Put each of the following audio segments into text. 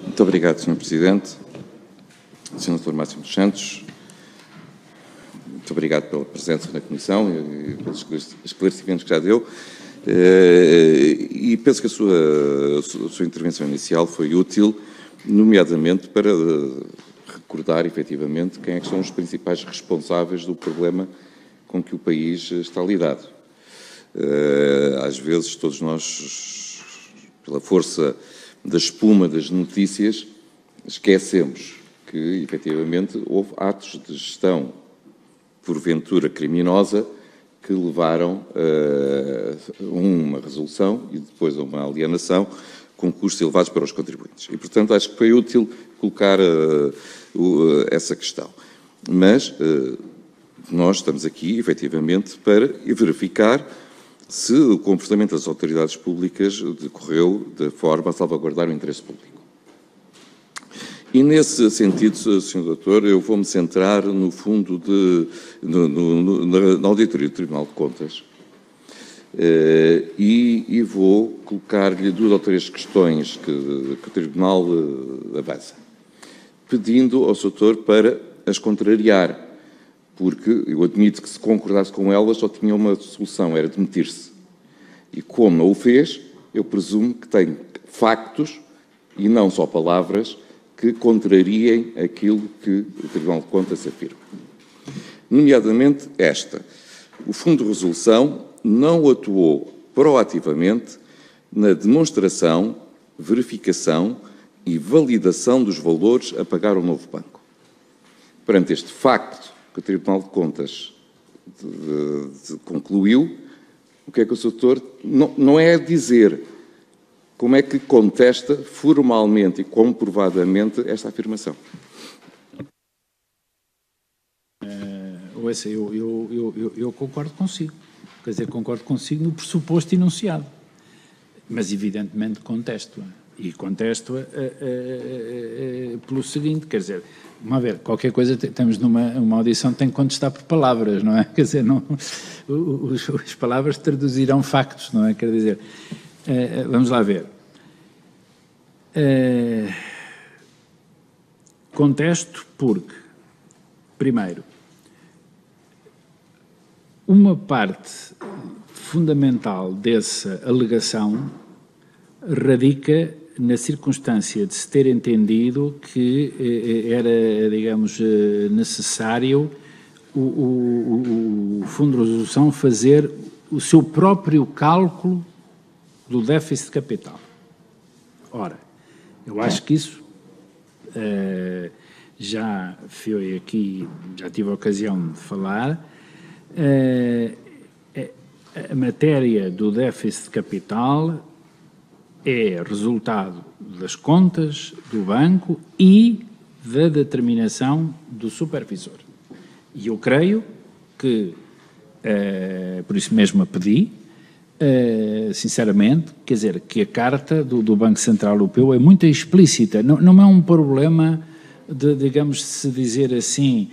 Muito obrigado, Sr. Presidente. Sr. Dr. Máximo dos Santos, muito obrigado pela presença na Comissão e pelos esclarecimentos que já deu. E penso que a sua intervenção inicial foi útil, nomeadamente para recordar, efetivamente, quem é que são os principais responsáveis do problema com que o país está lidado. Às vezes, todos nós, pela força da espuma das notícias, esquecemos que, efetivamente, houve atos de gestão, porventura criminosa, que levaram a uma resolução e depois a uma alienação com custos elevados para os contribuintes. E, portanto, acho que foi útil colocar essa questão. Mas nós estamos aqui, efetivamente, para verificar se o comportamento das autoridades públicas decorreu de forma a salvaguardar o interesse público. E, nesse sentido, Sr. Doutor, eu vou-me centrar, no fundo, na auditoria do Tribunal de Contas e vou colocar-lhe duas ou três questões que o Tribunal avança, pedindo ao Sr. Doutor para as contrariar, porque eu admito que, se concordasse com elas, só tinha uma solução, era demitir-se. E, como não o fez, eu presumo que tem factos, e não só palavras, que contrariem aquilo que o Tribunal de Contas afirma. Nomeadamente esta. O Fundo de Resolução não atuou proativamente na demonstração, verificação e validação dos valores a pagar ao novo banco. Perante este facto que o Tribunal de Contas concluiu, o que é que o Sr. Doutor não é dizer como é que contesta formalmente e comprovadamente esta afirmação? Eu concordo consigo. Quer dizer, concordo consigo no pressuposto enunciado. Mas, evidentemente, contesto-a. E contesto-a pelo seguinte, quer dizer, vamos ver, qualquer coisa, estamos numa audição, tem que contestar por palavras, não é? Quer dizer, não, as palavras traduzirão factos, não é? Quer dizer, vamos lá ver. Contesto porque, primeiro, uma parte fundamental dessa alegação radica na circunstância de se ter entendido que era, digamos, necessário o Fundo de Resolução fazer o seu próprio cálculo do déficit de capital. Ora, eu acho que isso já foi aqui, já tive a ocasião de falar, a matéria do déficit de capital é resultado das contas do banco e da determinação do supervisor. E eu creio que, por isso mesmo a pedi, sinceramente, quer dizer, que a carta do Banco Central Europeu é muito explícita, não é um problema de, digamos, se dizer assim,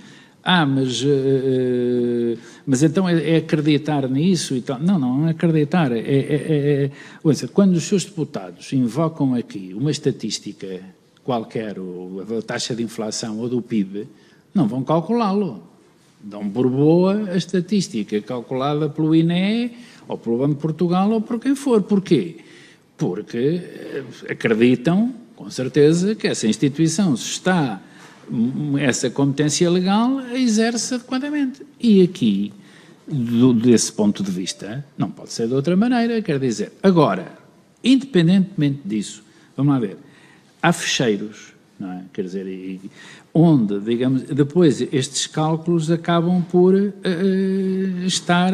mas então é acreditar nisso e tal. Não é acreditar, quando os seus deputados invocam aqui uma estatística qualquer, a taxa de inflação ou do PIB, não vão calculá-lo. Dão por boa a estatística calculada pelo INE, ou pelo Banco de Portugal, ou por quem for. Porquê? Porque acreditam, com certeza, que essa instituição, se está essa competência legal, a exerce adequadamente. E aqui, desse ponto de vista, não pode ser de outra maneira, quer dizer. Agora, independentemente disso, vamos lá ver, há fecheiros, não é? Quer dizer, onde, digamos, depois estes cálculos acabam por estar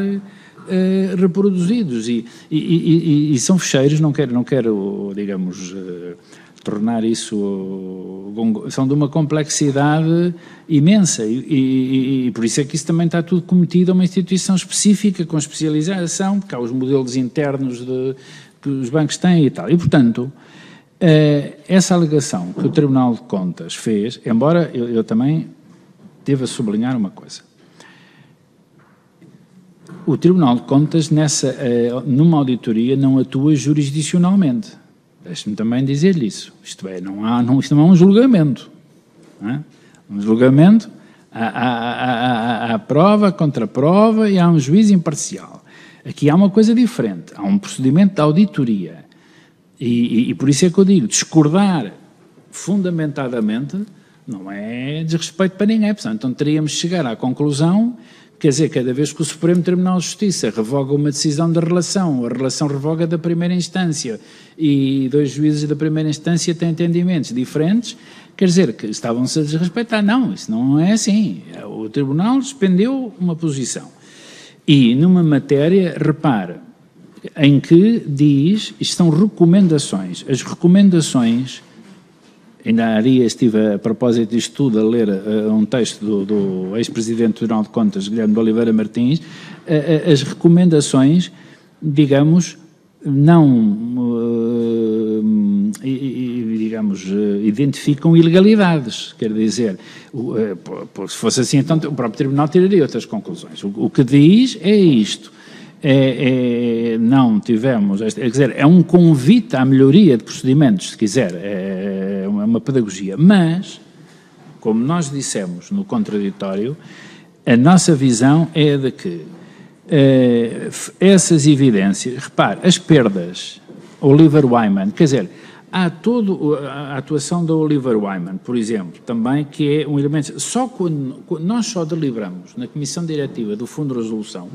reproduzidos e são fecheiros, não quero, digamos, tornar isso, são de uma complexidade imensa e por isso é que isso também está tudo cometido a uma instituição específica, com especialização, porque há os modelos internos que os bancos têm e tal. E, portanto, essa alegação que o Tribunal de Contas fez, embora eu também deva sublinhar uma coisa. O Tribunal de Contas, numa auditoria, não atua jurisdicionalmente. deixe-me também dizer-lhe isso. Isto não é um julgamento. Não é? Um julgamento, há prova, contra-prova e há um juiz imparcial. Aqui há uma coisa diferente. Há um procedimento de auditoria. E por isso é que eu digo, discordar fundamentadamente não é desrespeito para ninguém. Portanto, então teríamos de chegar à conclusão, quer dizer, cada vez que o Supremo Tribunal de Justiça revoga uma decisão de relação, a relação revoga da primeira instância e 2 juízes da primeira instância têm entendimentos diferentes, quer dizer que estavam-se a desrespeitar. Não, isso não é assim. O Tribunal suspendeu uma posição. E numa matéria, repare, em que diz, isto são recomendações. As recomendações, ainda há dias estive a propósito disto tudo a ler um texto do ex-presidente do Tribunal de Contas, Guilherme de Oliveira Martins, as recomendações, digamos, não, digamos, identificam ilegalidades, quer dizer, se fosse assim, então o próprio Tribunal tiraria outras conclusões. O que diz é isto. Não tivemos, quer dizer, é um convite à melhoria de procedimentos, se quiser, é uma pedagogia, mas, como nós dissemos no contraditório, a nossa visão é de que essas evidências, repare, as perdas, Oliver Wyman, quer dizer, há a atuação da Oliver Wyman, por exemplo, também, que é um elemento, nós só deliberamos na Comissão Diretiva do Fundo de Resolução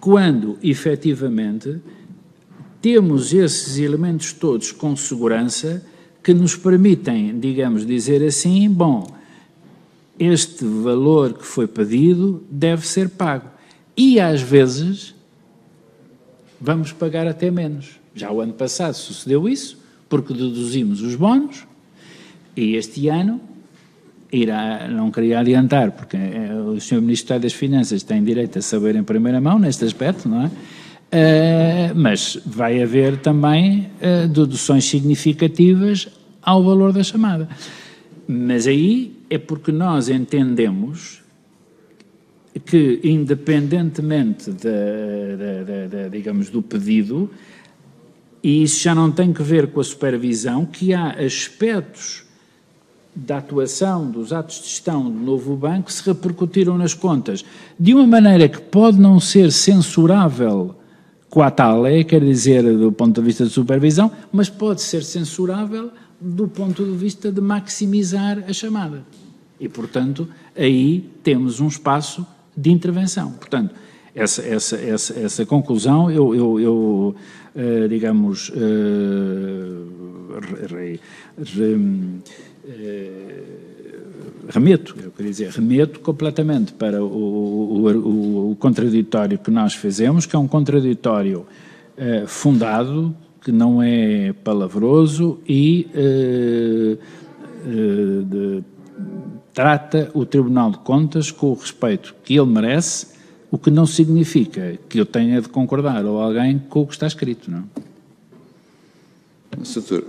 quando, efetivamente, temos esses elementos todos com segurança que nos permitem, digamos, dizer assim, bom, este valor que foi pedido deve ser pago. E, às vezes, vamos pagar até menos. Já o ano passado sucedeu isso, porque deduzimos os bónus, e este ano não queria adiantar, porque o Sr. Ministro das Finanças tem direito a saber em primeira mão neste aspecto, não é? Mas vai haver também deduções significativas ao valor da chamada. Mas aí é porque nós entendemos que, independentemente digamos, do pedido, e isso já não tem que ver com a supervisão, que há aspectos da atuação dos atos de gestão do novo banco que se repercutiram nas contas de uma maneira que pode não ser censurável com a tal lei, quer dizer, do ponto de vista de supervisão, mas pode ser censurável do ponto de vista de maximizar a chamada. E, portanto, aí temos um espaço de intervenção. Portanto, essa conclusão, digamos, remeto completamente para o contraditório que nós fizemos, que é um contraditório fundado, que não é palavroso e trata o Tribunal de Contas com o respeito que ele merece, o que não significa que eu tenha de concordar ou alguém com o que está escrito, não? Sr.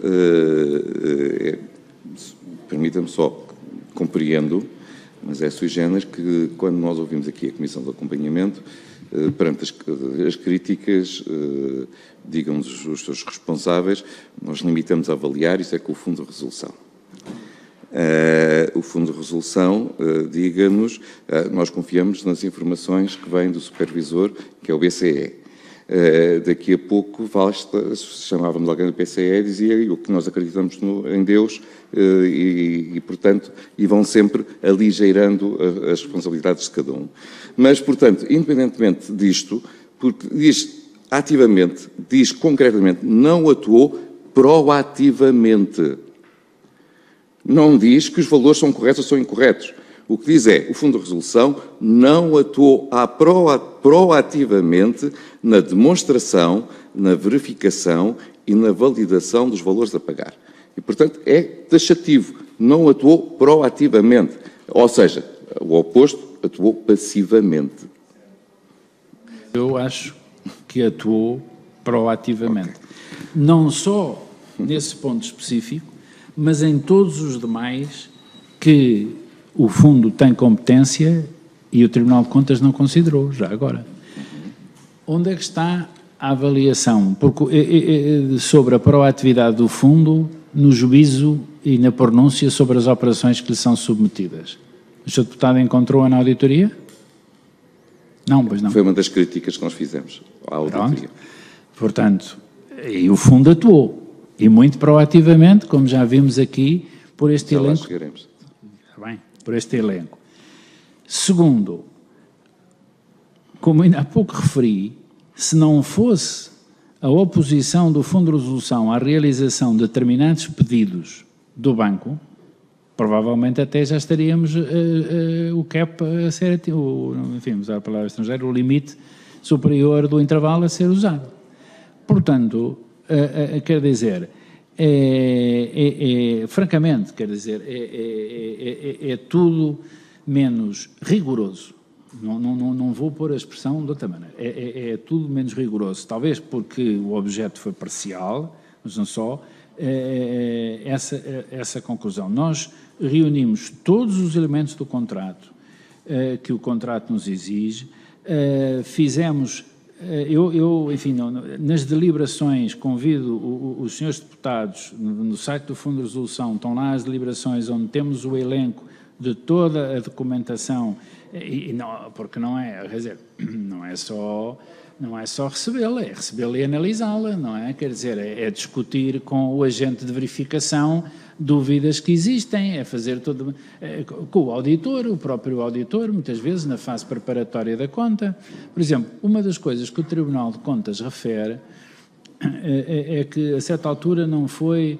Permita-me só, compreendo, mas é sui generis que quando nós ouvimos aqui a Comissão de Acompanhamento, perante as críticas, digam-nos os seus responsáveis, nós limitamos a avaliar, isso é com o Fundo de Resolução. O Fundo de Resolução, diga-nos, nós confiamos nas informações que vêm do supervisor, que é o BCE. Daqui a pouco, chamávamos alguém do PCE e dizia o que nós acreditamos em Deus portanto, vão sempre aligeirando as responsabilidades de cada um. Mas, portanto, independentemente disto, porque diz ativamente, diz concretamente, não atuou proativamente. Não diz que os valores são corretos ou são incorretos. O que diz é, o Fundo de Resolução não atuou proativamente na demonstração, na verificação e na validação dos valores a pagar. E, portanto, é taxativo, não atuou proativamente. Ou seja, o oposto, atuou passivamente. Eu acho que atuou proativamente. Okay. Não só nesse ponto específico, mas em todos os demais que o Fundo tem competência e o Tribunal de Contas não considerou, já agora. Onde é que está a avaliação sobre a proatividade do fundo no juízo e na pronúncia sobre as operações que lhe são submetidas. O Sr. Deputado encontrou-a na auditoria? Não, pois não. Foi uma das críticas que nós fizemos à auditoria. Pronto. Portanto, e o fundo atuou, e muito proativamente, como já vimos aqui, por este elenco. Já lá chegaremos. Está bem, por este elenco. Segundo, como ainda há pouco referi, se não fosse a oposição do Fundo de Resolução à realização de determinados pedidos do banco, provavelmente até já estaríamos o cap a ser, enfim, usar a palavra estrangeira, o limite superior do intervalo a ser usado. Portanto, quer dizer, francamente, quer dizer, é tudo menos rigoroso. Não vou pôr a expressão de outra maneira. É tudo menos rigoroso. Talvez porque o objeto foi parcial, mas não só. Essa conclusão. Nós reunimos todos os elementos do contrato que o contrato nos exige. Fizemos... enfim, nas deliberações, convido os senhores deputados, no site do Fundo de Resolução, estão lá as deliberações onde temos o elenco de toda a documentação, e não, porque não é, quer dizer, não é só recebê-la, é recebê-la e analisá-la, não é? Quer dizer, é discutir com o agente de verificação dúvidas que existem, é fazer tudo com o auditor, o próprio auditor, muitas vezes na fase preparatória da conta. Por exemplo, uma das coisas que o Tribunal de Contas refere é que a certa altura não foi,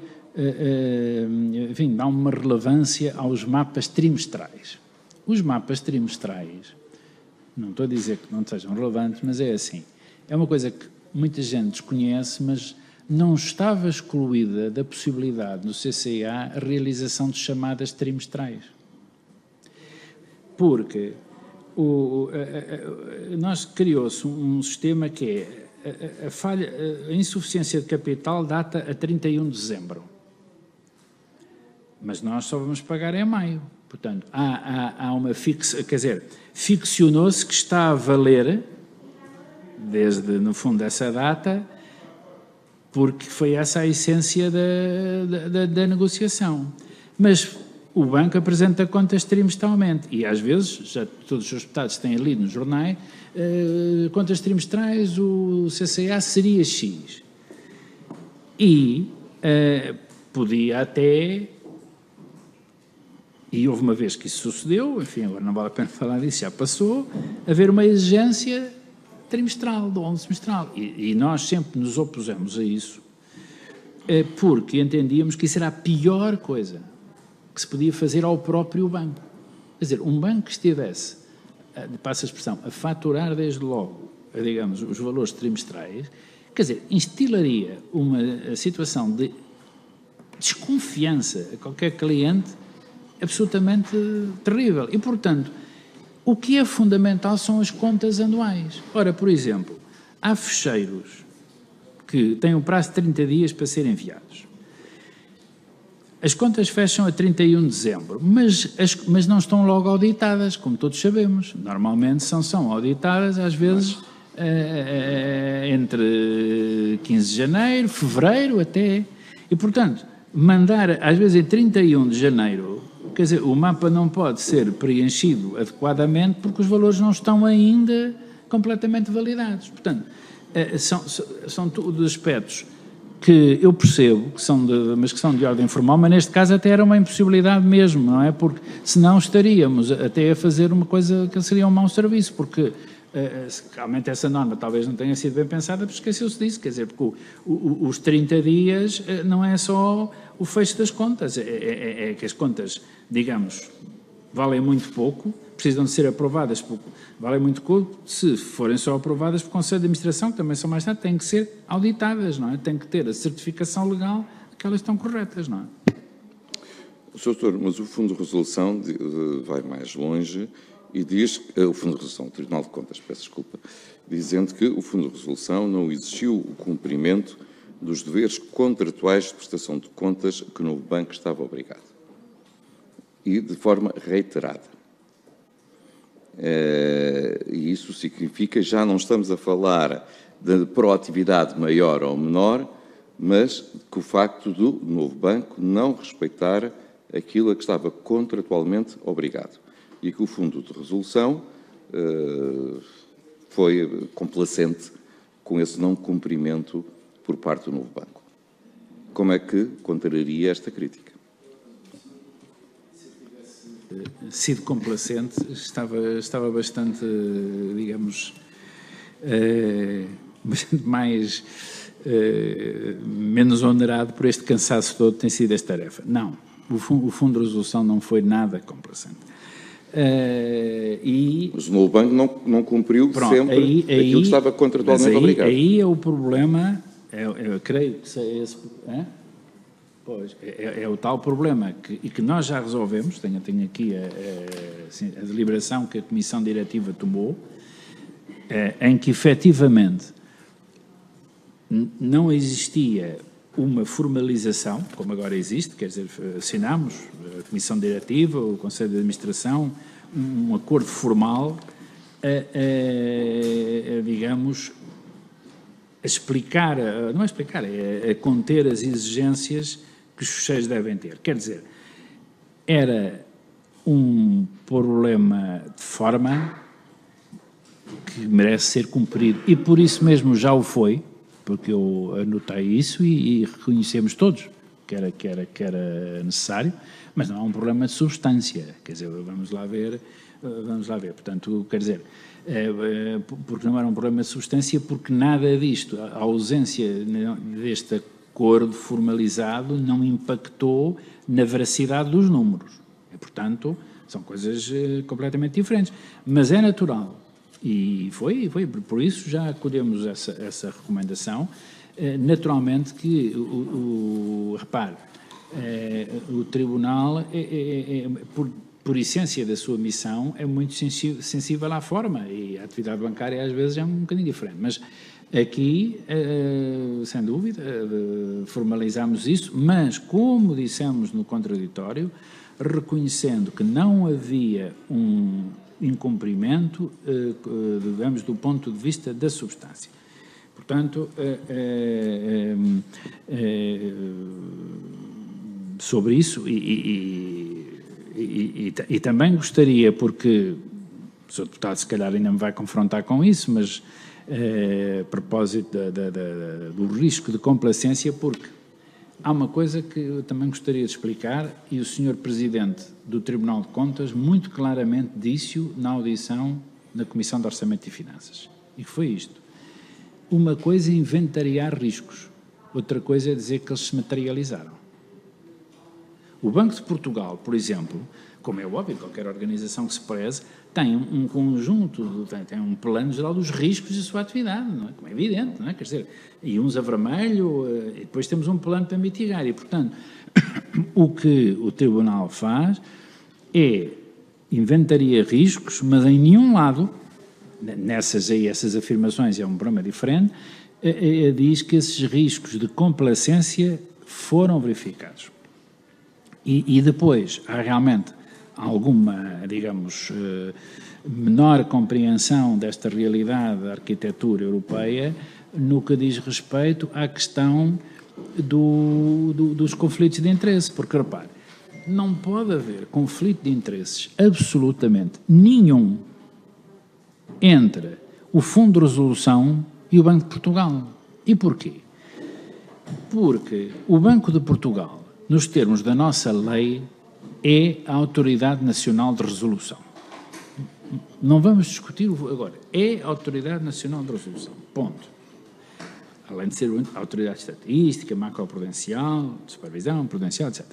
enfim, dá uma relevância aos mapas trimestrais. Os mapas trimestrais, não estou a dizer que não sejam relevantes, mas é assim, é uma coisa que muita gente desconhece, mas não estava excluída da possibilidade no CCA a realização de chamadas trimestrais. Porque nós criou-se um sistema que é a insuficiência de capital data a 31 de dezembro. Mas nós só vamos pagar em maio. Portanto, há uma quer dizer, ficcionou-se que está a valer, desde, no fundo, essa data, porque foi essa a essência da negociação. Mas o banco apresenta contas trimestralmente, e às vezes, já todos os deputados têm lido nos jornais, contas trimestrais, o CCA seria X. E podia até... E houve uma vez que isso sucedeu, enfim, agora não vale a pena falar disso, já passou, haver uma exigência trimestral, do 11 semestral. E nós sempre nos opusemos a isso, porque entendíamos que isso era a pior coisa que se podia fazer ao próprio banco. Quer dizer, um banco que estivesse, passa a expressão, a faturar desde logo, digamos, os valores trimestrais, quer dizer, instilaria uma situação de desconfiança a qualquer cliente absolutamente terrível. E, portanto, o que é fundamental são as contas anuais. Ora, por exemplo, há fecheiros que têm um prazo de 30 dias para serem enviados. As contas fecham a 31 de dezembro, mas não estão logo auditadas, como todos sabemos. Normalmente são auditadas, às vezes, entre 15 de janeiro, fevereiro até. E, portanto, mandar, às vezes, em 31 de janeiro... Quer dizer, o mapa não pode ser preenchido adequadamente porque os valores não estão ainda completamente validados. Portanto, são todos aspectos que eu percebo, mas que são de ordem formal, mas neste caso até era uma impossibilidade mesmo, não é? Porque senão estaríamos até a fazer uma coisa que seria um mau serviço, porque realmente essa norma talvez não tenha sido bem pensada, porque esqueceu-se disso, quer dizer, porque os 30 dias não é só o fecho das contas, é que as contas, digamos, valem muito pouco, precisam de ser aprovadas, valem muito pouco, se forem só aprovadas por Conselho de Administração, que também são mais tarde, têm que ser auditadas, não é? Tem que ter a certificação legal de que elas estão corretas, não é? Sr. Doutor, mas o Fundo de Resolução vai mais longe e diz, o Fundo de Resolução, o Tribunal de Contas, peço desculpa, dizendo que o Fundo de Resolução não exigiu o cumprimento dos deveres contratuais de prestação de contas que o novo banco estava obrigado. E de forma reiterada. E isso significa, já não estamos a falar de proatividade maior ou menor, mas que o facto do novo banco não respeitar aquilo a que estava contratualmente obrigado. E que o Fundo de Resolução foi complacente com esse não cumprimento por parte do novo banco. Como é que contraria esta crítica? Sido complacente, estava bastante, digamos, bastante mais, menos onerado por este cansaço todo que tem sido esta tarefa. Não, o Fundo de Resolução não foi nada complacente. Mas o novo banco não cumpriu sempre aquilo que estava contratualmente obrigado. Aí é o problema, eu creio que é esse... Pois, é o tal problema que nós já resolvemos, tenho aqui a deliberação que a Comissão Diretiva tomou, em que efetivamente não existia uma formalização, como agora existe, quer dizer, assinámos, a Comissão Diretiva, o Conselho de Administração, um acordo formal, digamos, a explicar, não é explicar, é conter as exigências que os fecheiros devem ter. Quer dizer, era um problema de forma que merece ser cumprido e por isso mesmo já o foi, porque eu anotei isso e reconhecemos todos que era necessário, mas não é um problema de substância, quer dizer, vamos lá ver, portanto, quer dizer, porque não era um problema de substância, porque nada disto, a ausência deste acordo formalizado não impactou na veracidade dos números. E, portanto, são coisas completamente diferentes. Mas é natural. E foi. Por isso já acolhemos essa recomendação. Naturalmente que, repare, o Tribunal, por essência da sua missão, é muito sensível à forma. E a atividade bancária, às vezes, é um bocadinho diferente. Mas aqui, sem dúvida, formalizamos isso, mas, como dissemos no contraditório, reconhecendo que não havia um incumprimento, digamos, do ponto de vista da substância. Portanto, sobre isso, e também gostaria, porque o Sr. Deputado se calhar ainda me vai confrontar com isso, mas a propósito do risco de complacência, porque há uma coisa que eu também gostaria de explicar e o Sr. Presidente do Tribunal de Contas muito claramente disse-o na audição na Comissão de Orçamento e Finanças. E foi isto. Uma coisa é inventariar riscos, outra coisa é dizer que eles se materializaram. O Banco de Portugal, por exemplo, como é óbvio, qualquer organização que se preze, tem um conjunto, tem um plano geral dos riscos da sua atividade, não é? Como é evidente, não é? Quer dizer, e uns a vermelho, e depois temos um plano para mitigar. E, portanto, o que o Tribunal faz é inventaria riscos, mas em nenhum lado, essas afirmações é um problema diferente, diz que esses riscos de complacência foram verificados. E depois há realmente alguma, digamos, menor compreensão desta realidade da arquitetura europeia no que diz respeito à questão dos conflitos de interesse. Porque, repare, não pode haver conflito de interesses absolutamente nenhum entre o Fundo de Resolução e o Banco de Portugal. E porquê? Porque o Banco de Portugal, nos termos da nossa lei, é a Autoridade Nacional de Resolução. Não vamos discutir agora. É a Autoridade Nacional de Resolução. Ponto. Além de ser a Autoridade Estatística, Macroprudencial, de Supervisão, Prudencial, etc.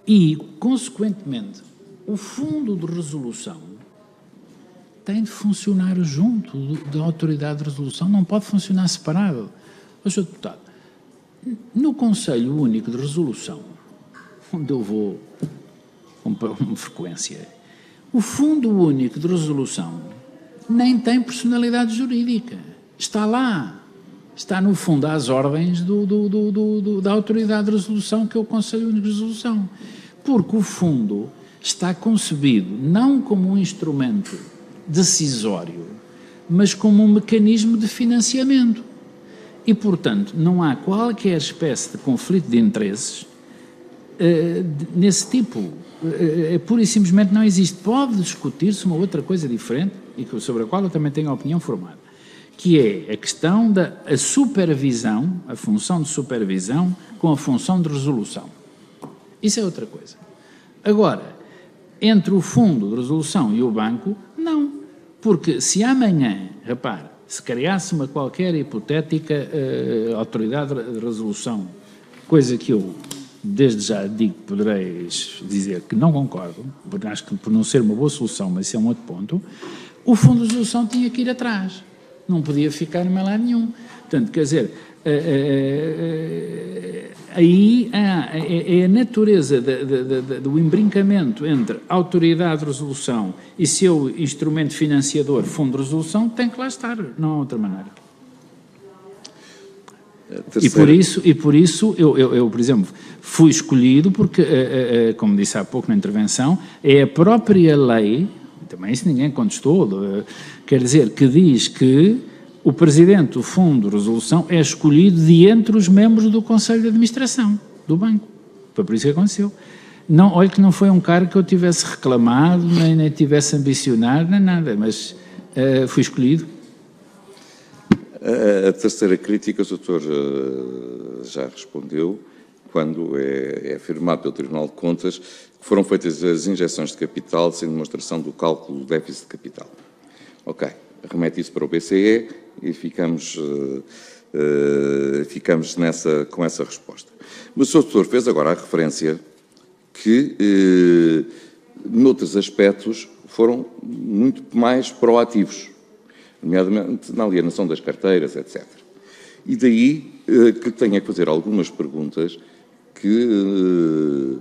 E, consequentemente, o Fundo de Resolução tem de funcionar junto da Autoridade de Resolução, não pode funcionar separado. Sr. Deputado, no Conselho Único de Resolução, onde eu vou com frequência, o Fundo Único de Resolução nem tem personalidade jurídica. Está lá. está, no fundo, às ordens da autoridade de resolução, que é o Conselho Único de Resolução. Porque o fundo está concebido não como um instrumento decisório, mas como um mecanismo de financiamento. E, portanto, não há qualquer espécie de conflito de interesses nesse tipo. Pura e simplesmente não existe. Pode discutir-se uma outra coisa diferente, e sobre a qual eu também tenho a opinião formada, que é a questão da supervisão, a função de supervisão com a função de resolução. Isso é outra coisa. Agora, entre o fundo de resolução e o banco, não. Porque se amanhã, repare, se criasse uma qualquer hipotética autoridade de resolução, coisa que eu desde já digo que podereis dizer que não concordo, porque acho que por não ser uma boa solução, mas isso é um outro ponto, o fundo de resolução tinha que ir atrás. Não podia ficar em lado nenhum. Portanto, quer dizer, aí é a natureza do embrincamento entre autoridade de resolução e seu instrumento financiador, fundo de resolução, tem que lá estar, não há outra maneira. E por isso eu, por exemplo, fui escolhido porque, como disse há pouco na intervenção, é a própria lei, também isso ninguém contestou, quer dizer, que diz que o presidente do Fundo de Resolução é escolhido de entre os membros do Conselho de Administração do banco. Foi por isso que aconteceu. Não, olha que não foi um cargo que eu tivesse reclamado, nem tivesse ambicionado, nem nada, mas fui escolhido. A terceira crítica, o doutor já respondeu, quando é afirmado pelo Tribunal de Contas que foram feitas as injeções de capital sem demonstração do cálculo do déficit de capital. Ok, remete isso para o BCE e ficamos com essa resposta. Mas o Sr. Doutor fez agora a referência que, noutros aspectos, foram muito mais proativos, nomeadamente na alienação das carteiras, etc. E daí que tenha que fazer algumas perguntas que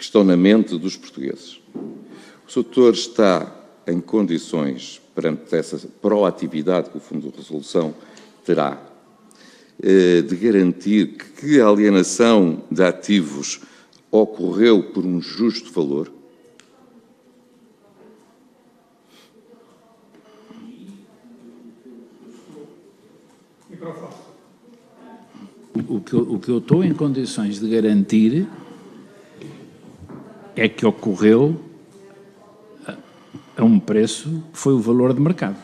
estão na mente dos portugueses. O Sr. Doutor está em condições, perante essa proatividade que o Fundo de Resolução terá, de garantir que a alienação de ativos ocorreu por um justo valor? O que eu estou em condições de garantir é que ocorreu a um preço que foi o valor de mercado.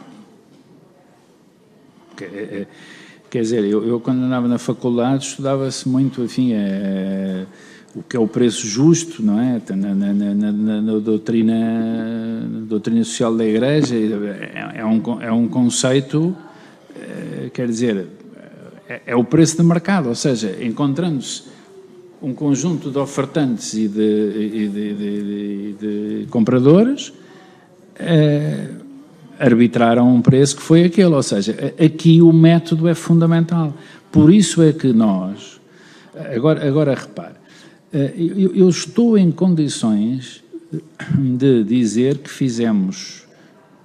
Quer dizer, eu quando andava na faculdade estudava-se muito, enfim, o que é o preço justo, não é? Na doutrina social da Igreja, é um conceito, quer dizer, é o preço de mercado, ou seja, encontrando-se um conjunto de ofertantes e de compradores, arbitraram um preço que foi aquele, ou seja, aqui o método é fundamental. Por isso é que nós, agora repare, eu estou em condições de dizer que fizemos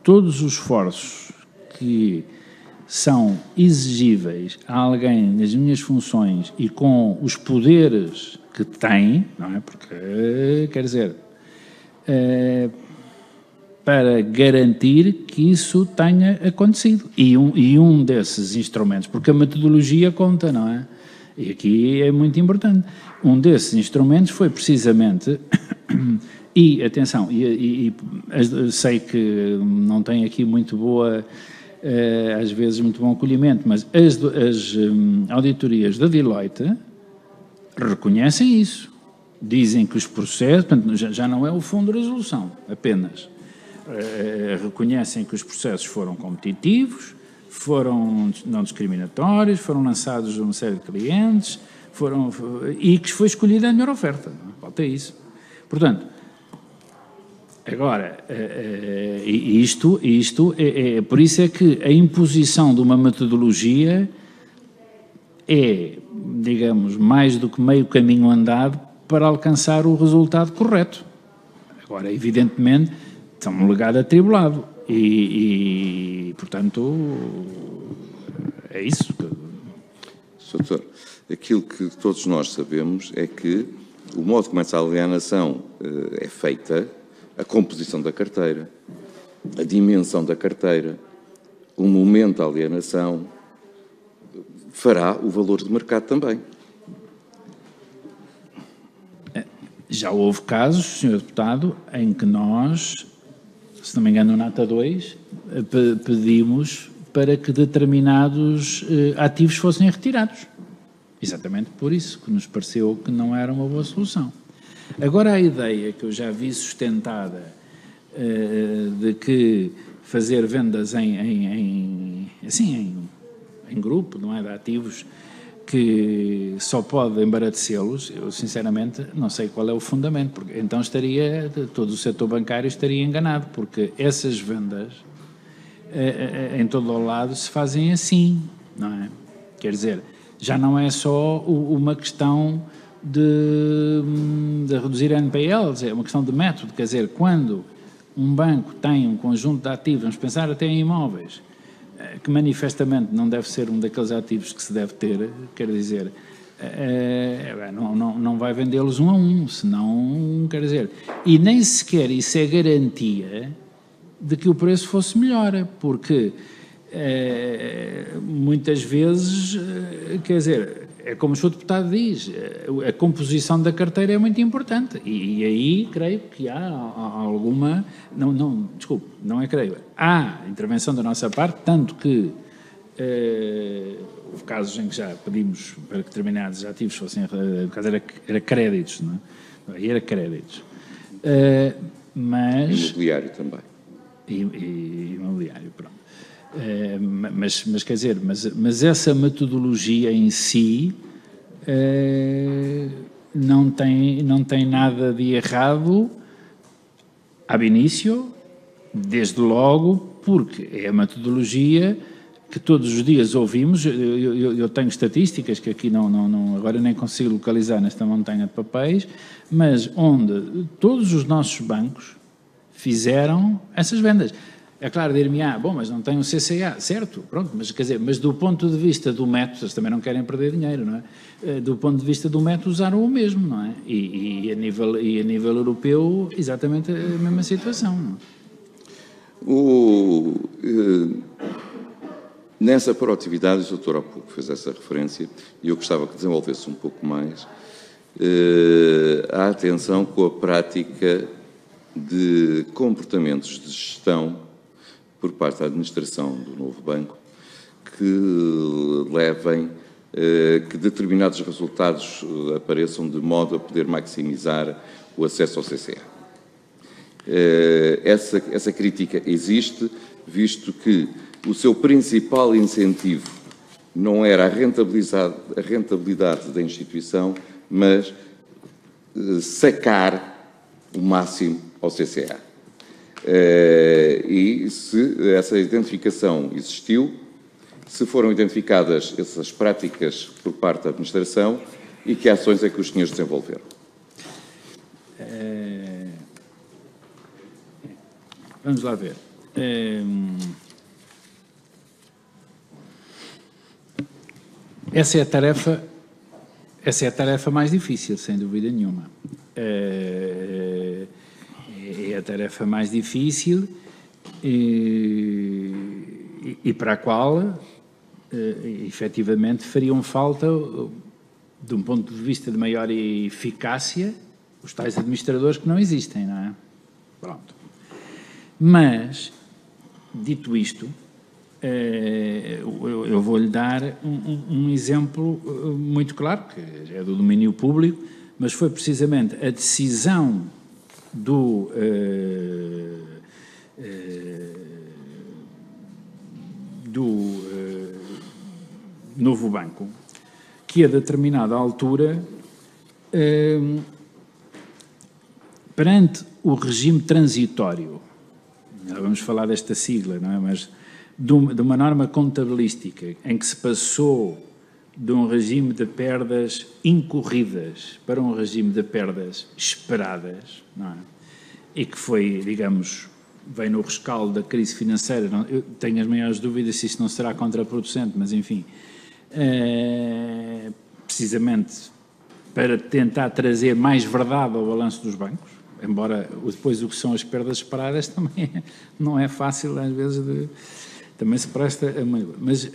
todos os esforços que são exigíveis a alguém nas minhas funções e com os poderes que tem, não é? Porque, quer dizer, para garantir que isso tenha acontecido. E um desses instrumentos, porque a metodologia conta, não é? E aqui é muito importante. Um desses instrumentos foi precisamente, e atenção, sei que não tem aqui muito boa, às vezes muito bom acolhimento, mas as auditorias da Deloitte reconhecem isso. Dizem que os processos, portanto, já não é o Fundo de Resolução apenas, reconhecem que os processos foram competitivos, foram não discriminatórios, foram lançados a uma série de clientes, e que foi escolhida a melhor oferta. Falta isso. Portanto, agora, isto por isso é que a imposição de uma metodologia é, digamos, mais do que meio caminho andado para alcançar o resultado correto. Agora, evidentemente, são um legado atribulado e portanto, é isso. Sr. Doutor, aquilo que todos nós sabemos é que o modo como essa alienação é feita, a composição da carteira, a dimensão da carteira, o momento da alienação, fará o valor de mercado também. Já houve casos, Sr. Deputado, em que nós, se não me engano, no Nata 2, pedimos para que determinados ativos fossem retirados. Exatamente por isso, que nos pareceu que não era uma boa solução. Agora, a ideia que eu já vi sustentada de que fazer vendas em grupo, não é, de ativos, que só pode embaratecê-los, eu sinceramente não sei qual é o fundamento, porque então todo o setor bancário estaria enganado, porque essas vendas em todo o lado se fazem assim, não é? Quer dizer, já não é só uma questão de reduzir NPLs, é uma questão de método, quer dizer, quando um banco tem um conjunto de ativos, vamos pensar até em imóveis, que manifestamente não deve ser um daqueles ativos que se deve ter, quer dizer, não vai vendê-los um a um, senão, quer dizer, e nem sequer isso é garantia de que o preço fosse melhor, porque muitas vezes, quer dizer, é como o Sr. Deputado diz, a composição da carteira é muito importante e aí creio que há alguma, não é creio, há intervenção da nossa parte, tanto que houve casos em que já pedimos para que determinados ativos fossem, no caso era créditos, não é? Aí era créditos. Mas... Imobiliário também. E imobiliário, pronto. Mas quer dizer, mas essa metodologia em si não tem nada de errado ab início, desde logo, porque é a metodologia que todos os dias ouvimos. Eu tenho estatísticas que aqui agora nem consigo localizar nesta montanha de papéis, mas onde todos os nossos bancos fizeram essas vendas. É claro, dir-me, bom, mas não tem um CCA, certo, pronto, mas quer dizer, mas do ponto de vista do método, eles também não querem perder dinheiro, não é? Do ponto de vista do método, usaram o mesmo, não é? E a nível europeu, exatamente a mesma situação, não é? Nessa proatividade, o Dr. há pouco fez essa referência, e eu gostava que desenvolvesse um pouco mais a atenção com a prática de comportamentos de gestão por parte da administração do novo banco que levem que determinados resultados apareçam de modo a poder maximizar o acesso ao CCA. Essa crítica existe, visto que o seu principal incentivo não era a rentabilidade da instituição, mas sacar o máximo ao CCA. E se essa identificação existiu, se foram identificadas essas práticas por parte da administração e que ações é que os senhores desenvolveram? Vamos lá ver. Essa é a tarefa mais difícil, sem dúvida nenhuma. É a tarefa mais difícil e para a qual, efetivamente, fariam falta, de um ponto de vista de maior eficácia, os tais administradores que não existem, não é? Pronto. Mas, dito isto, eu vou-lhe dar um exemplo muito claro, que é do domínio público, mas foi precisamente a decisão do novo banco, que a determinada altura, perante o regime transitório, vamos falar desta sigla, não é? Mas de uma norma contabilística em que se passou de um regime de perdas incorridas para um regime de perdas esperadas, não é? E que foi, digamos, veio no rescaldo da crise financeira. Eu tenho as maiores dúvidas se isso não será contraproducente, mas enfim, precisamente para tentar trazer mais verdade ao balanço dos bancos, embora depois o que são as perdas esperadas também não é fácil, às vezes, também se presta a uma... Mas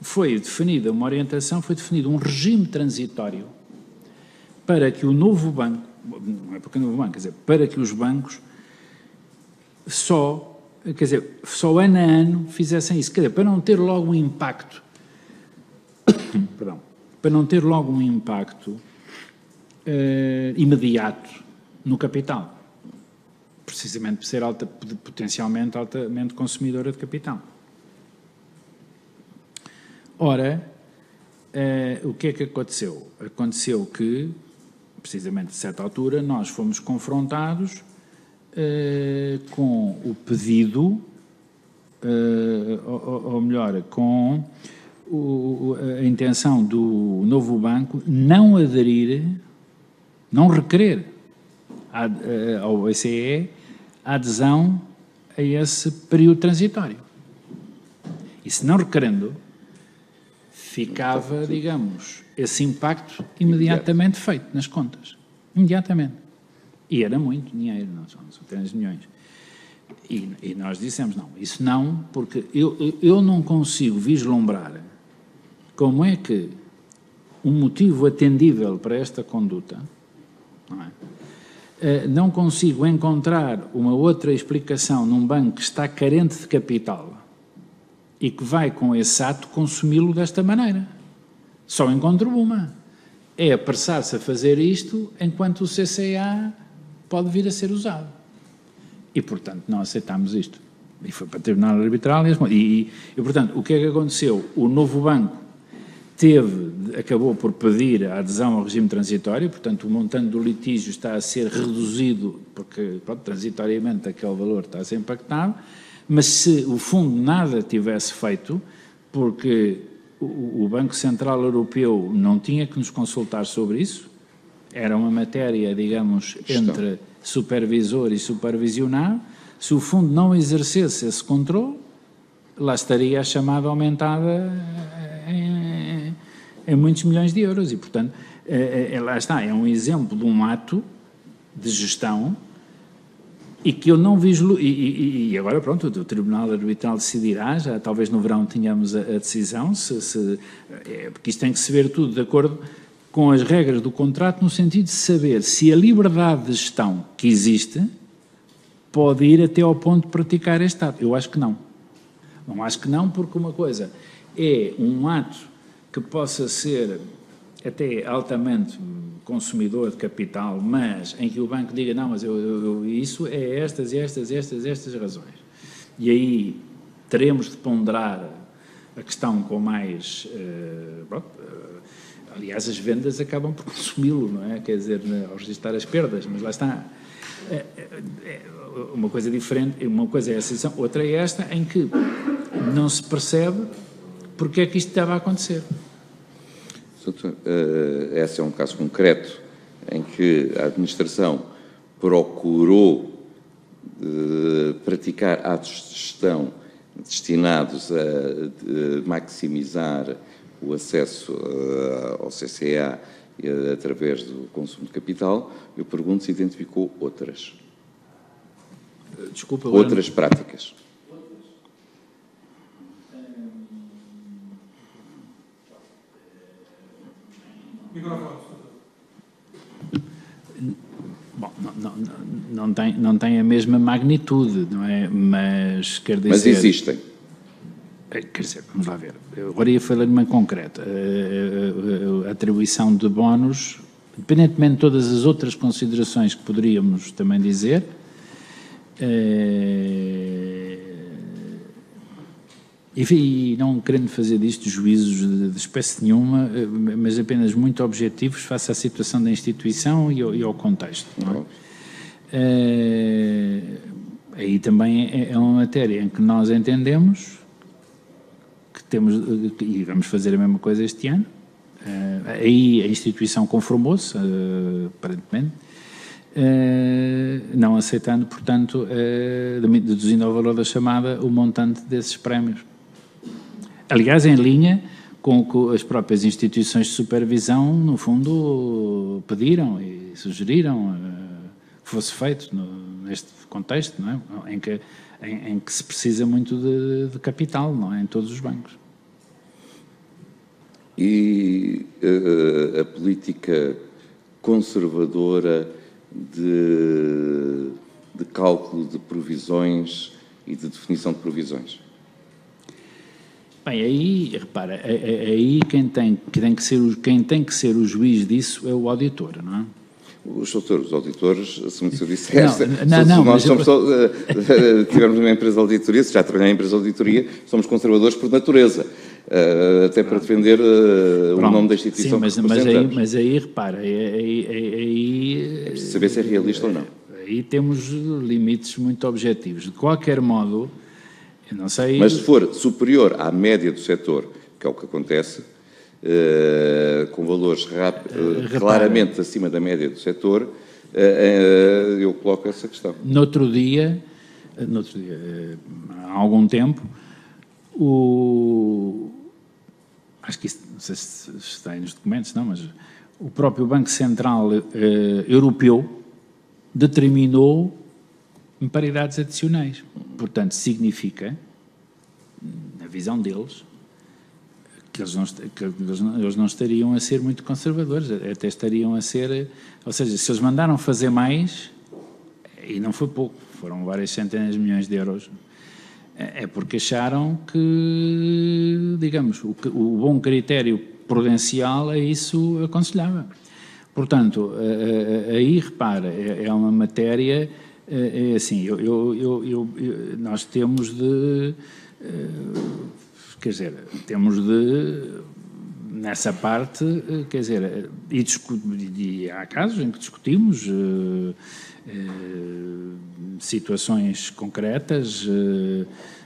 foi definida uma orientação, foi definido um regime transitório para que o novo banco, não é porque o novo banco, quer dizer, para que os bancos só ano a ano fizessem isso, quer dizer, para não ter logo um impacto, para não ter logo um impacto imediato no capital, precisamente por ser potencialmente altamente consumidora de capital. Ora, o que é que aconteceu? Aconteceu que, precisamente a certa altura, nós fomos confrontados com o pedido, ou melhor, com a intenção do novo banco não aderir, não requerer ao BCE a adesão a esse período transitório. E se não requerendo, ficava, digamos, esse impacto imediatamente feito nas contas. Imediatamente. E era muito dinheiro, não são 3 milhões. E nós dissemos, não, isso não, porque eu não consigo vislumbrar como é que um motivo atendível para esta conduta, não é? Não consigo encontrar uma outra explicação num banco que está carente de capital e que vai com esse ato consumi-lo desta maneira. Só encontro uma. É apressar-se a fazer isto enquanto o CCA pode vir a ser usado. E, portanto, não aceitámos isto. E foi para o Tribunal Arbitral e, portanto, o que é que aconteceu? O novo banco acabou por pedir a adesão ao regime transitório, portanto, o montante do litígio está a ser reduzido, porque, pronto, transitoriamente aquele valor está a ser impactado, mas se o fundo nada tivesse feito, porque o Banco Central Europeu não tinha que nos consultar sobre isso, era uma matéria, digamos, entre supervisor e supervisionado, se o fundo não exercesse esse controle, lá estaria a chamada aumentada em muitos milhões de euros e, portanto, lá está, é um exemplo de um ato de gestão e que eu não vejo, e agora pronto, o Tribunal Arbitral decidirá, já talvez no verão tenhamos a decisão, porque isto tem que se ver tudo de acordo com as regras do contrato, no sentido de saber se a liberdade de gestão que existe pode ir até ao ponto de praticar este ato. Eu acho que não. Não acho que não, porque uma coisa é um ato que possa ser até altamente consumidor de capital, mas em que o banco diga, não, mas isso é estas razões. E aí teremos de ponderar a questão com mais... aliás, as vendas acabam por consumi-lo, não é? Quer dizer, ao registrar as perdas, mas lá está. Uma coisa diferente, uma coisa é a situação, outra é esta, em que não se percebe porque é que isto estava a acontecer. Esse é um caso concreto em que a administração procurou praticar atos de gestão destinados a maximizar o acesso ao CCA através do consumo de capital. Eu pergunto se identificou outras. Desculpa, outras práticas. Bom, não tem a mesma magnitude, não é? Mas quer dizer... Mas existem. Quer dizer, vamos lá ver. Eu agora ia falar numa concreta. A atribuição de bónus, independentemente de todas as outras considerações que poderíamos também dizer, e não querendo fazer disto juízos de espécie nenhuma, mas apenas muito objetivos face à situação da instituição e ao contexto. Não é? Aí também é uma matéria em que nós entendemos que temos, e vamos fazer a mesma coisa este ano. Aí a instituição conformou-se, aparentemente, não aceitando, portanto, deduzindo ao valor da chamada, o montante desses prémios. aliás, em linha com o que as próprias instituições de supervisão, no fundo, pediram e sugeriram que fosse feito neste contexto, não é? em que se precisa muito de capital, não é? Em todos os bancos. E a política conservadora de cálculo de provisões e de definição de provisões? Bem, aí, repara, aí quem tem que ser o juiz disso é o auditor, não é? Os auditores, se me dissesse, nós tivermos uma empresa de auditoria, se já trabalhar em empresa de auditoria, somos conservadores por natureza, até para defender o nome da instituição. Sim, mas aí, repara, é preciso saber se é realista ou não. Aí temos limites muito objetivos. De qualquer modo, eu não sei... Mas se for superior à média do setor, que é o que acontece, com valores claramente acima da média do setor, eu coloco essa questão. No outro dia, há algum tempo, acho que isso, não sei se está aí nos documentos, não, mas o próprio Banco Central Europeu determinou paridades adicionais. Portanto, significa, na visão deles, que eles não estariam a ser muito conservadores, até estariam a ser... Ou seja, se eles mandaram fazer mais, e não foi pouco, foram várias centenas de milhões de euros, é porque acharam que, digamos, o bom critério prudencial isso aconselhava. Portanto, aí, repara, é uma matéria... É assim, nós temos de... Quer dizer, temos de, nessa parte, quer dizer, e há casos em que discutimos situações concretas,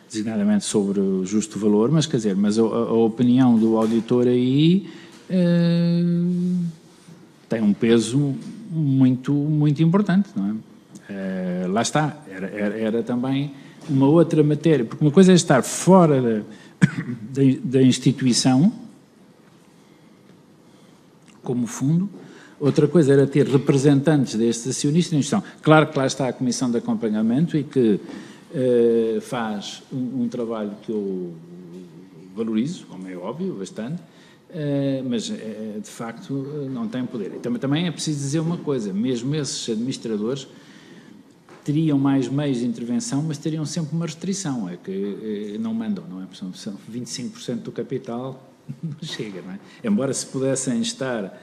designadamente sobre o justo valor, mas quer dizer, mas a opinião do auditor aí tem um peso muito, muito importante, não é? Lá está, era também uma outra matéria, porque uma coisa é estar fora da instituição, como fundo, outra coisa era ter representantes destes acionistas na instituição. Claro que lá está a Comissão de Acompanhamento e que faz um trabalho que eu valorizo, como é óbvio, bastante, mas de facto não tem poder. E também é preciso dizer uma coisa, mesmo esses administradores teriam mais meios de intervenção, mas teriam sempre uma restrição, é que não mandam, não é? São 25% do capital, não chega, não é? Embora se pudessem estar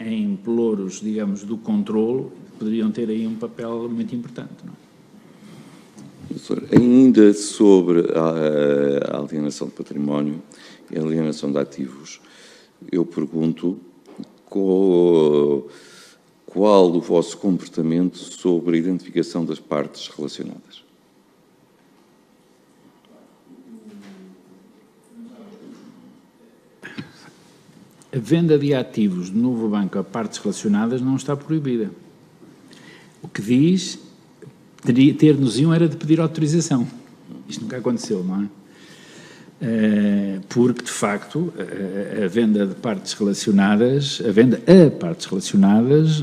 em pelouros, digamos, do controlo, poderiam ter aí um papel muito importante, não é? Professor, ainda sobre a alienação de património e a alienação de ativos, eu pergunto qual o vosso comportamento sobre a identificação das partes relacionadas? A venda de ativos do novo banco a partes relacionadas não está proibida. O que diz, ter-nos-iam era de pedir autorização. Isto nunca aconteceu, não é? Porque, de facto, a venda de partes relacionadas, a venda a partes relacionadas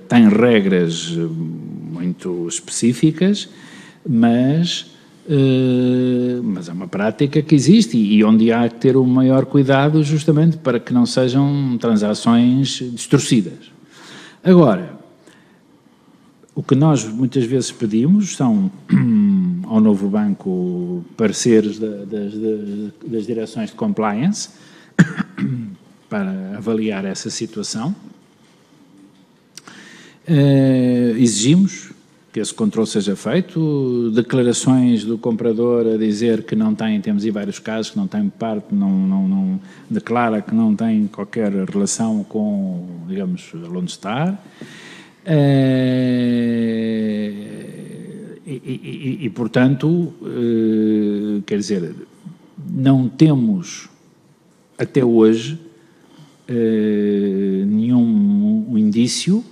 tem regras muito específicas, mas é uma prática que existe e onde há que ter o maior cuidado justamente para que não sejam transações distorcidas. Agora, o que nós muitas vezes pedimos são ao novo banco pareceres das direções de compliance para avaliar essa situação. Exigimos que esse controle seja feito, declarações do comprador a dizer que não tem, temos aí vários casos, que não tem parte, não declara que não tem qualquer relação com, digamos, a Lone Star. Portanto, quer dizer, não temos até hoje nenhum indício,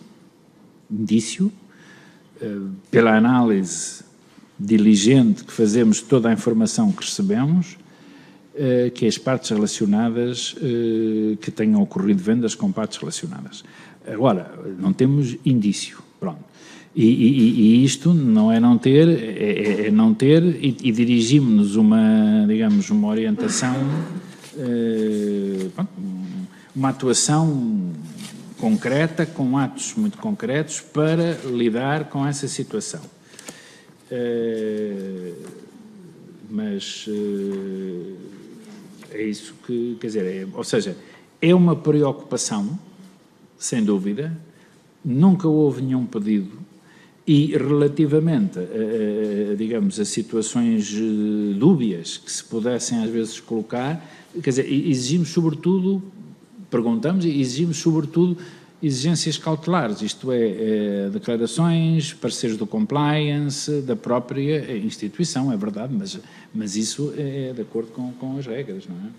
pela análise diligente que fazemos de toda a informação que recebemos, que as partes relacionadas, que tenham ocorrido vendas com partes relacionadas. Agora, não temos indício, pronto. E isto não é não ter, é não ter, e dirigimos-nos digamos, uma orientação, uma atuação concreta, com atos muito concretos, para lidar com essa situação. Mas é isso que, quer dizer, ou seja, é uma preocupação, sem dúvida, nunca houve nenhum pedido, e relativamente, digamos, a situações dúbias que se pudessem às vezes colocar, quer dizer, exigimos sobretudo, perguntamos e exigimos sobretudo exigências cautelares, isto é, declarações, pareceres do compliance, da própria instituição, é verdade, mas isso é de acordo com as regras, não é?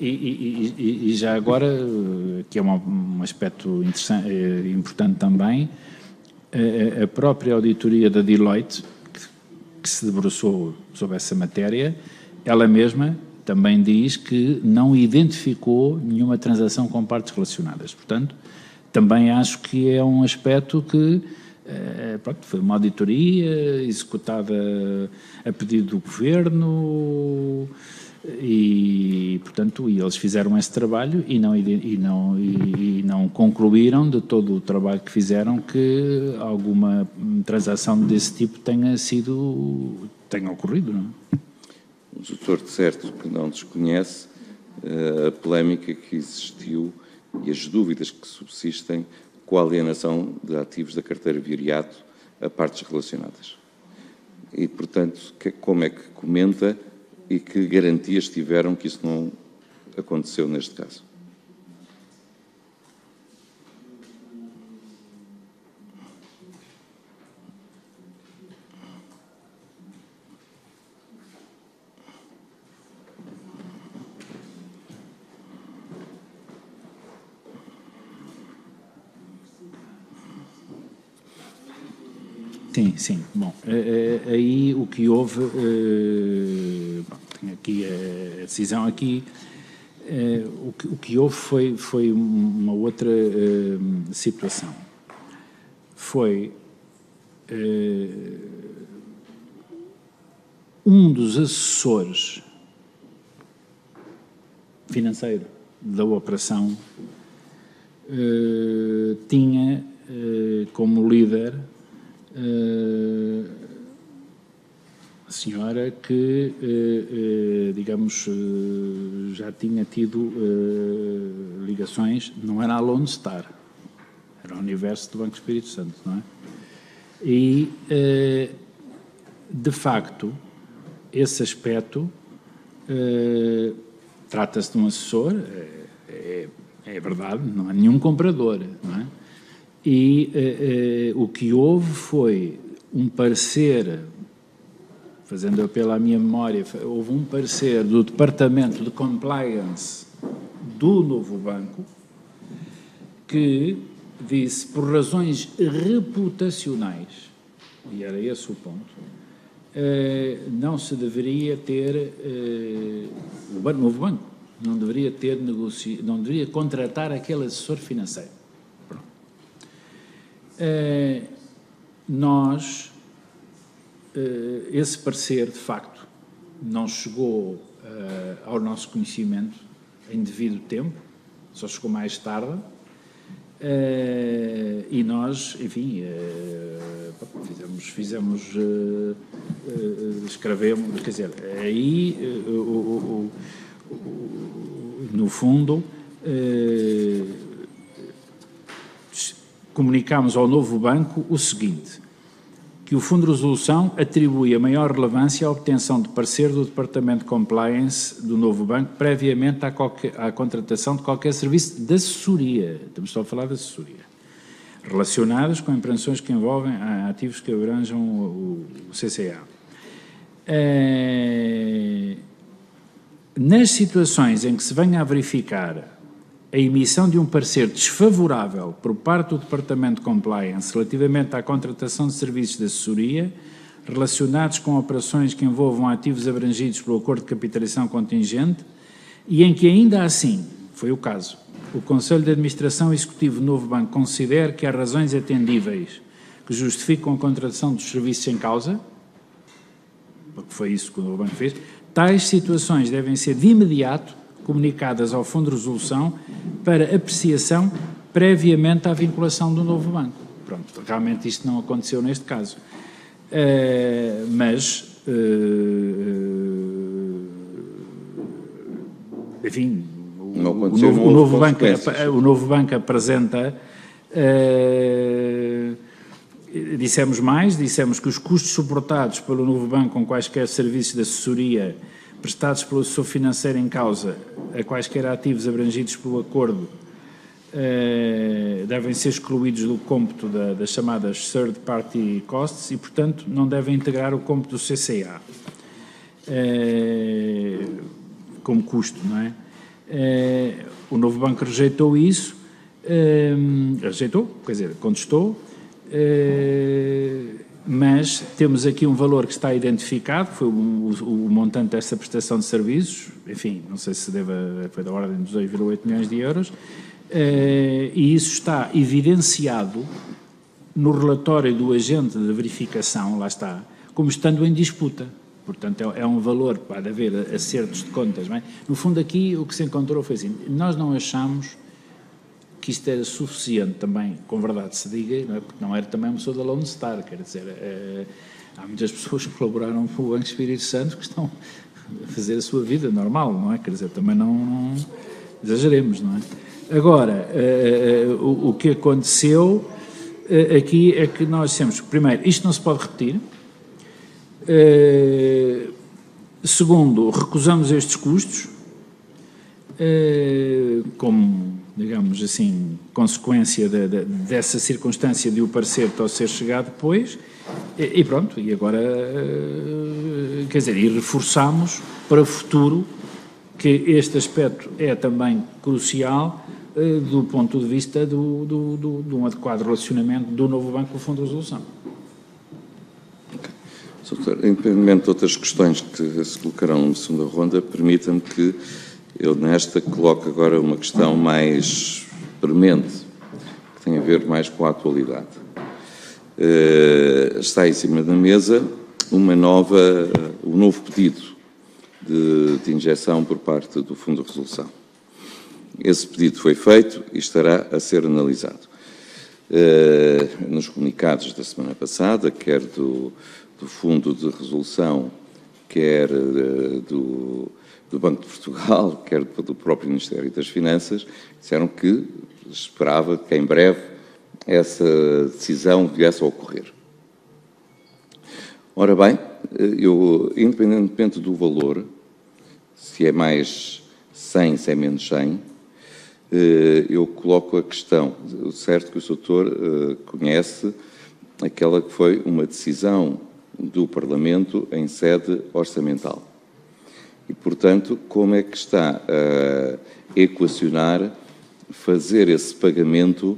E já agora, que é um aspecto interessante, importante também, a própria auditoria da Deloitte, que se debruçou sobre essa matéria, ela mesma também diz que não identificou nenhuma transação com partes relacionadas. Portanto, também acho que é um aspecto que foi uma auditoria executada a pedido do Governo e, portanto, eles fizeram esse trabalho e não concluíram de todo o trabalho que fizeram que alguma transação desse tipo tenha ocorrido, não é? O doutor, de certo, que não desconhece a polémica que existiu e as dúvidas que subsistem com a alienação de ativos da carteira Viriato a partes relacionadas. E, portanto, como é que comenta e que garantias tiveram que isso não aconteceu neste caso? Sim. Bom, aí o que houve, tenho aqui a decisão aqui, o que houve foi uma outra situação. Foi um dos assessores financeiro da operação tinha como líder a senhora que, digamos, já tinha tido ligações, não era a Lone Star, era o universo do Banco Espírito Santo, não é? E, de facto, esse aspecto trata-se de um assessor, é verdade, não há nenhum comprador, não é? E o que houve foi um parecer, fazendo apelo à minha memória, houve um parecer do Departamento de Compliance do Novo Banco que disse, por razões reputacionais, e era esse o ponto, não se deveria ter, o Novo Banco não deveria ter não deveria contratar aquele assessor financeiro. Esse parecer, de facto, não chegou ao nosso conhecimento em devido tempo, só chegou mais tarde, e nós, enfim, escrevemos, quer dizer, aí, no fundo, comunicámos ao novo banco o seguinte, que o Fundo de Resolução atribui a maior relevância à obtenção de parecer do Departamento de Compliance do novo banco previamente à contratação de qualquer serviço de assessoria, estamos só a falar de assessoria, relacionados com operações que envolvem ativos que abranjam o CCA. Nas situações em que se venha a verificar a emissão de um parecer desfavorável por parte do Departamento de Compliance relativamente à contratação de serviços de assessoria relacionados com operações que envolvam ativos abrangidos pelo acordo de capitalização contingente e em que ainda assim, foi o caso, o Conselho de Administração Executivo do Novo Banco considera que há razões atendíveis que justificam a contratação dos serviços em causa, porque foi isso que o Novo Banco fez, tais situações devem ser de imediato comunicadas ao Fundo de Resolução para apreciação previamente à vinculação do novo banco. Pronto, realmente isto não aconteceu neste caso. Enfim, o novo banco apresenta, dissemos que os custos suportados pelo novo banco com quaisquer serviços de assessoria prestados pelo assessor financeiro em causa a quaisquer ativos abrangidos pelo acordo devem ser excluídos do cômputo das chamadas third party costs e, portanto, não devem integrar o cômputo do CCA como custo, não é? O novo banco rejeitou isso, contestou, mas temos aqui um valor que está identificado, que foi o montante desta prestação de serviços, enfim, não sei se foi da ordem dos 2,8 milhões de euros, e isso está evidenciado no relatório do agente de verificação, lá está, como estando em disputa. Portanto, é um valor, pode haver acertos de contas. Não é? No fundo, aqui o que se encontrou foi assim, nós não achamos que isto era suficiente também, com verdade se diga, não é? Porque não era também uma pessoa da Lone Star, quer dizer, há muitas pessoas que colaboraram com o Banco Espírito Santo que estão a fazer a sua vida normal, não é? Quer dizer, também não exageremos, não é? Agora, o que aconteceu aqui é que nós dissemos, primeiro, isto não se pode repetir, segundo, recusamos estes custos, como, digamos assim, consequência dessa circunstância de o parecer ao ser chegado depois, e pronto, e agora, quer dizer, e reforçamos para o futuro que este aspecto é também crucial do ponto de vista de um adequado relacionamento do novo banco com o Fundo de Resolução. Doutor, independentemente de outras questões que se colocarão na segunda ronda, permita-me que eu nesta coloque agora uma questão mais premente, que tem a ver mais com a atualidade. Está em cima da mesa um novo pedido de injeção por parte do Fundo de Resolução. Esse pedido foi feito e estará a ser analisado. Nos comunicados da semana passada, quer do Fundo de Resolução, quer do Banco de Portugal, quer do próprio Ministério das Finanças, disseram que esperava que em breve essa decisão viesse a ocorrer. Ora bem, eu, independentemente do valor, se é mais 100, se é menos 100, eu coloco a questão, certo que o doutor conhece aquela que foi uma decisão do Parlamento em sede orçamental. E, portanto, como é que está a equacionar fazer esse pagamento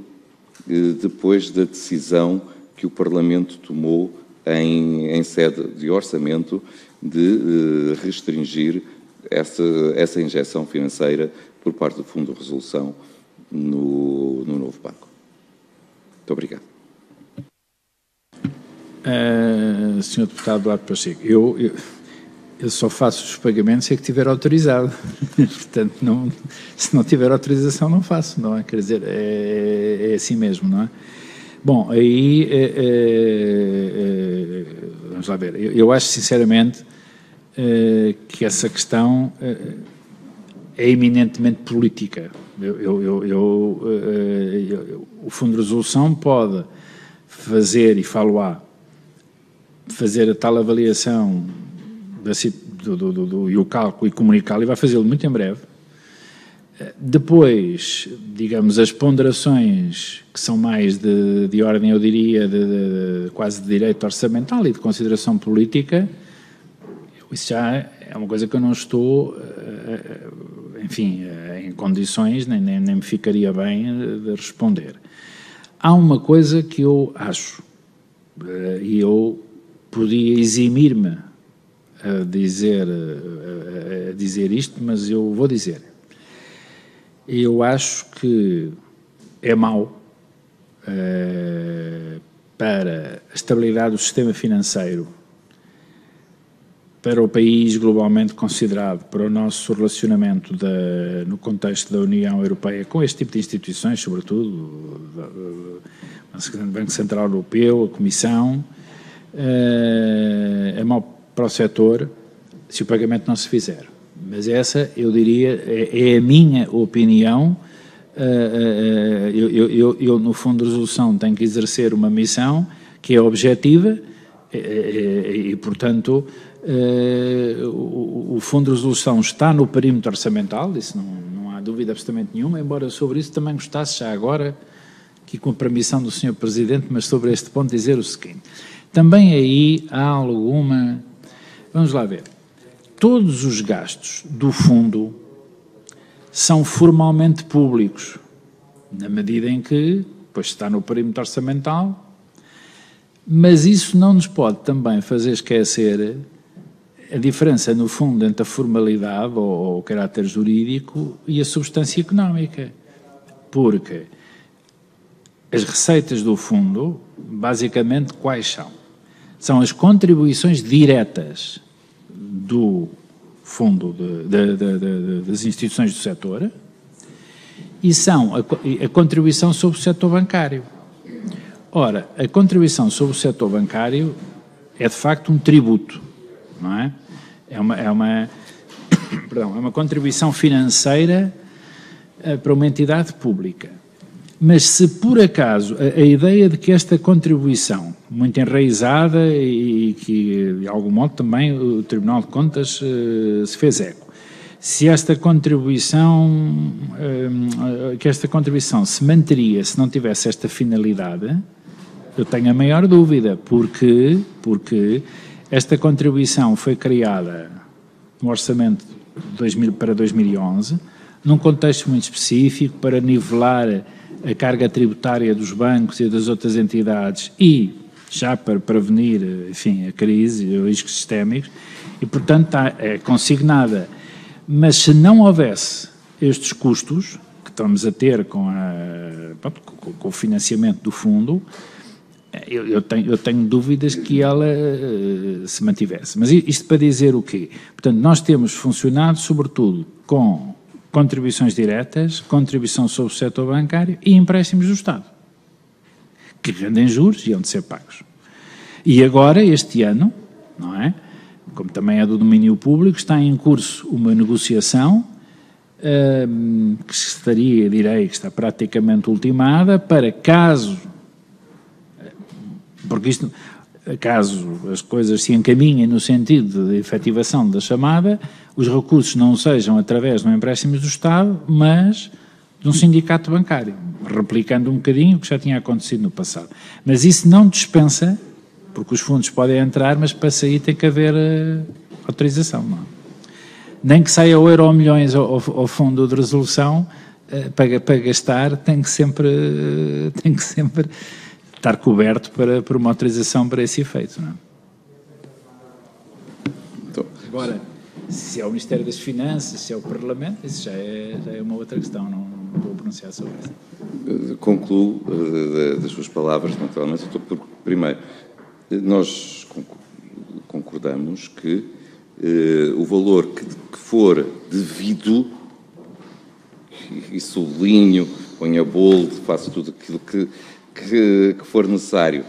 depois da decisão que o Parlamento tomou em sede de orçamento de restringir essa injeção financeira por parte do Fundo de Resolução no novo banco? Muito obrigado. Sr. Deputado Duarte Pacheco, eu só faço os pagamentos se é que tiver autorizado. Portanto, se não tiver autorização, não faço, não é? Quer dizer, é assim mesmo, não é? Bom, aí, vamos lá ver, eu acho sinceramente que essa questão é eminentemente política. O Fundo de Resolução pode fazer, e falo-á, fazer a tal avaliação e o cálculo e comunicá-lo, e vai fazê-lo muito em breve. Depois, digamos, as ponderações que são mais de ordem, eu diria, quase de direito orçamental e de consideração política, isso já é uma coisa que eu não estou, enfim, condições, nem me ficaria bem de responder. Há uma coisa que eu acho, e eu podia eximir-me a dizer isto, mas eu vou dizer. Eu acho que é mau para a estabilidade do sistema financeiro, para o país globalmente considerado, para o nosso relacionamento no contexto da União Europeia com este tipo de instituições, sobretudo o Banco Central Europeu, a Comissão, é mau para o setor se o pagamento não se fizer. Mas essa, eu diria, é a minha opinião. Eu, no Fundo de Resolução, tenho que exercer uma missão que é objetiva e portanto, o Fundo de Resolução está no perímetro orçamental, isso não há dúvida absolutamente nenhuma, embora sobre isso também gostasse já agora, aqui com a permissão do Sr. Presidente, mas sobre este ponto dizer o seguinte. Também aí há alguma... Vamos lá ver. Todos os gastos do Fundo são formalmente públicos, na medida em que, pois está no perímetro orçamental, mas isso não nos pode também fazer esquecer a diferença, no fundo, entre a formalidade ou o caráter jurídico e a substância económica. Porque as receitas do Fundo, basicamente, quais são? São as contribuições diretas do Fundo das instituições do setor e são a contribuição sobre o setor bancário. Ora, a contribuição sobre o setor bancário é de facto um tributo, não é? É uma contribuição financeira para uma entidade pública. Mas se por acaso a ideia de que esta contribuição, muito enraizada e que de algum modo também o Tribunal de Contas se fez eco, se esta contribuição se manteria se não tivesse esta finalidade, eu tenho a maior dúvida, porque esta contribuição foi criada no orçamento para 2011, num contexto muito específico, para nivelar a carga tributária dos bancos e das outras entidades e já para prevenir, enfim, a crise e os riscos sistémicos, e portanto é consignada. Mas se não houvesse estes custos que estamos a ter com o financiamento do fundo, eu tenho dúvidas que ela se mantivesse. Mas isto para dizer o quê? Portanto, nós temos funcionado sobretudo com contribuições diretas, contribuição sobre o setor bancário e empréstimos do Estado, que rendem juros e hão de ser pagos. E agora, este ano, não é? Como também é do domínio público, está em curso uma negociação que está praticamente ultimada para caso as coisas se encaminhem no sentido de efetivação da chamada, os recursos não sejam através de um empréstimo do Estado, mas de um sindicato bancário, replicando um bocadinho o que já tinha acontecido no passado. Mas isso não dispensa, porque os fundos podem entrar, mas para sair tem que haver autorização. Não é? Nem que saia o euro ou milhões ao fundo de resolução, para gastar, tem que sempre estar coberto por uma autorização para esse efeito. Não é? Então, agora, se é o Ministério das Finanças, se é o Parlamento, isso já é uma outra questão, não vou pronunciar sobre isso. Concluo das suas palavras, naturalmente, primeiro, nós concordamos que o valor que for devido, e sublinho, ponho a bold, faço tudo aquilo que for necessário,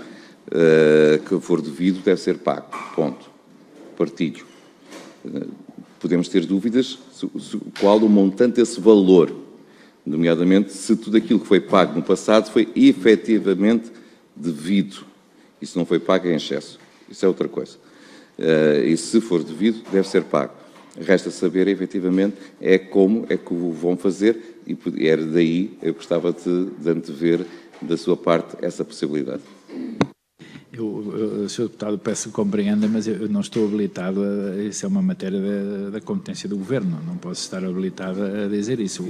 que for devido, deve ser pago. Ponto. Partilho. Podemos ter dúvidas qual o montante desse valor, nomeadamente se tudo aquilo que foi pago no passado foi efetivamente devido. Isso não foi pago em excesso. Isso é outra coisa. E se for devido, deve ser pago. Resta saber, efetivamente, como é que o vão fazer, e era daí eu gostava de antever da sua parte essa possibilidade. Sr. Deputado, peço que compreenda, mas eu não estou habilitado isso é uma matéria da competência do Governo, não posso estar habilitado a dizer isso.